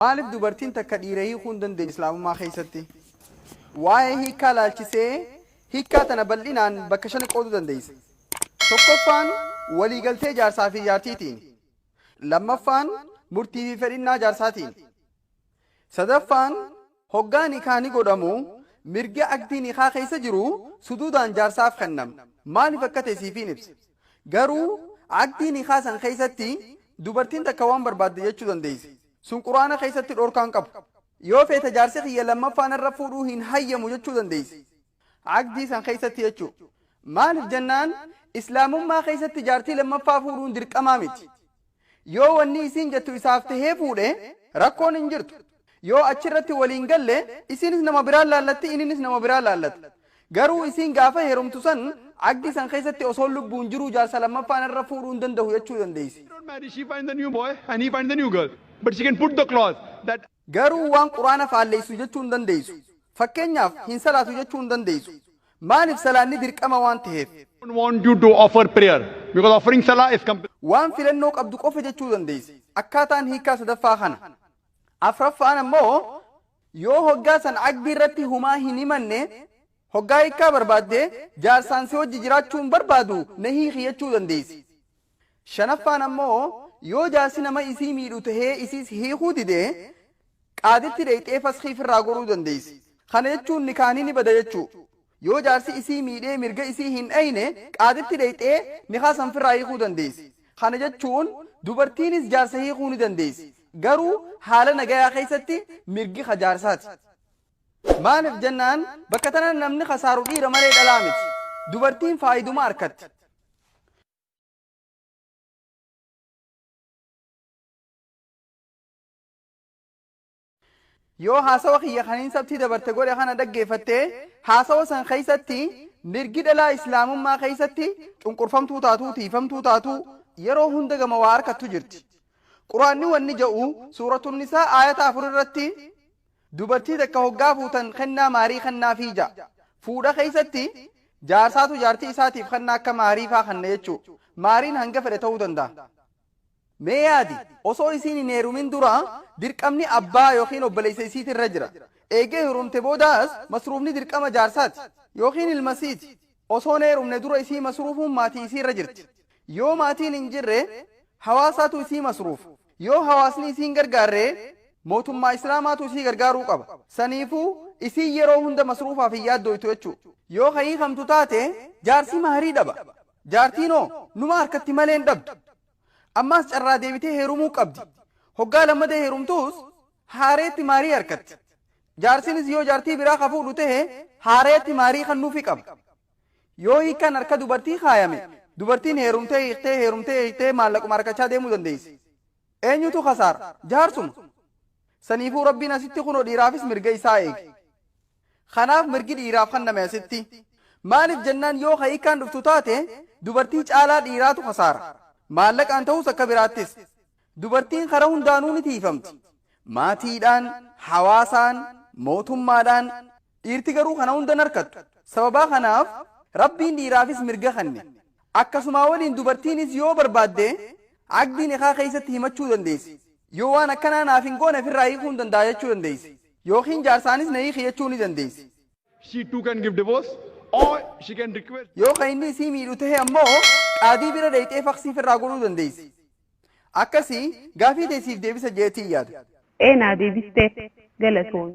maaliif dubartiin takka dhiira hiikuu hin dandeenye islaamummaa keessatti? Waa'ee hiikaa laalchisee hiikaa tana bal'inaan bakka shan qooduu dandeessa. Tokkoffaan waliigaltee jaarsaa fi jaartiitiin. Lammaffaan murtii fi fedhinnaa jaarsaatiin. Sadaffaan hoggaa nikaa ni godhamu mirga aqdii nikaa keessa jiru suduudaan jaarsaaf kennama. Maaliif akka ta'e siif hin ibsa. Garuu aqdii nikaa san keessatti dubartiin takka waan barbaadde jechuu dandeessi. Sun quraana keessatti dhorkaan qabu. Yoo feete jaarsi kiyya lammaffaan irra fuudhuu hin hayyamu jechuu dandeessi. Aqdii san keessatti jechuu. Maaliif jennaan islaamummaa keessatti jaartii lammaffaa fuudhuun dirqamaa miti. Yoo wanni isiin jettu isaaf tahee fuudhe rakkoon hin jirtu. Yoo achirratti waliin galle isiinis nama biraan laallatti inninis nama biraan laallata. Garuu isiin gaafa heerumtu san aqdii san keessatti osoo lubbuun jiru jaarsa lammaffaan irra fuudhuu hin danda'u jechuu dandeessi. She finds the new boy and he finds the new girl. But she can put the clause that garuu waan quraana faalleessu jechuu hin dandeessu. Fakkeenyaaf hin salaatu jechuu hin dandeessu. Maaliif salaanni dirqama waan ta'eef? I don't want you to offer prayer because offering salah is waan filannoo qabdu qofa jechuu dandeessi. Akkaataan hiikaa sadaffaa kana. Afraffaan ammoo yoo hoggaa san aqdii irratti humaa hin himanne hoggaa hiikaa barbaadde jaarsaan si wajji jiraachuun barbaadu na hiiki jechuu dandeessi. Shanaffaan ammoo yoo jaarsi nama isii miidhu tahee isiis hiikuu didee qaaditti dheeyxee fasxiif irraa goruu dandeessi. Kana jechuun nikaanii ni bada jechuu. Yoo jaarsi isii miidhee mirga isii hin dhayne qaaditti dheeyxee nikaa sanfirraa hiikuu dandeessi. Kana jechuun dubartiinis jaarsa hiikuu ni dandeessi. Garuu haala nagayaa keessatti mirgi jaarsaati. Maaliif jennaan bakka tana namni khasaaru dhiira malee dhalaa miti. Dubartiin faayiduma harkatti. Yoo haasawa kiyya kaniin sabtii dabarte godhe kana dhaggeeffattee haasawa san keessatti mirgi dhalaa islaamummaa keessatti cunqurfamtuu taatuu tiifamtuu taatuu yeroo hunda gama waa harkattu jirti. Quraanni wanni jedhu suuratun nisaa aayata 4 irratti dubartii takka hoggaa fuutan kennaa maarii kennaa fiija. Fuudha keessatti jaarsaatu jaartii isaatiif kennaa akka maarii faa kenna jechuu. Maariin hanga fedhe ta'uu danda'a. Mee yaadi osoo isiin hin heerumin dura dirqamni abbaa yookiin obboleessa isiitii irra jira. Eegee heerumte boodaas masruufni dirqama jaarsaati yookiin ilmasiiti. Osoo hin heerumne dura isii masruufuun maatii isii irra jirti. Yoo maatiin hin jirre hawaasaatu isii masruufu. Yoo hawaasni isiin gargaarre mootummaa islaamaatu isii gargaaruu qaba. Saniifuu isii yeroo hunda masruufaaf hin yaaddoytu jechuudha. Yoo hiikamtu taate jaarsi maarii dhaba. Jaartiinoo numa harkatti malee hin dhabdu. Ammas carraa deebitee heerumuu qabdi. Hoggaa lammadee heerumtuus haareetti maarii harkatti. Jaarsinis yoo jaartii biraa fuudhu ta'e haareetti maarii kennuufii qaba. Yoo hiikan harka dubartii kaayame dubartiin heerumtee maallaquma harkachaa deemuu dandeessi. Eenyutu khasaara? Jaarsuma. Saniifuu rabbiin asitti kunoo dhiiraafis mirga isaa eegi. Kanaaf mirgi dhiiraaf kenname asitti. Maaliif jennaan yoo hiikaan dhuftu taate dubartii caalaa dhiiraatu khasaara. Maallaqaan ta'us akka biraattis. Dubartiin karaa hundaanuu ni tiifamti. Maatiidhaan, hawaasaan, mootummaadhaan dhiirti garuu kana hunda harkattu. Sababaa kanaaf rabbiin dhiiraafis mirga kenne. Akkasuma waliin dubartiinis yoo barbaadde aqdii nikaa keessatti himachuu dandeessi. Yoo waan akkanaa naaf hin goone ofirraa hiikuu hin danda'a jechuu dandeessi. Yookiin jaarsaanis na hiiki jechuu ni dandeessi. she too can give divorce or she can request. Yoo kan inni isii miidhu ta'e ammoo qaadii bira dheeyxee faqsiif irraa godhuu dandeessi. Akkasii gaafii teessiif deebisa jeetii yaada. Eenaa deebistee galatoon.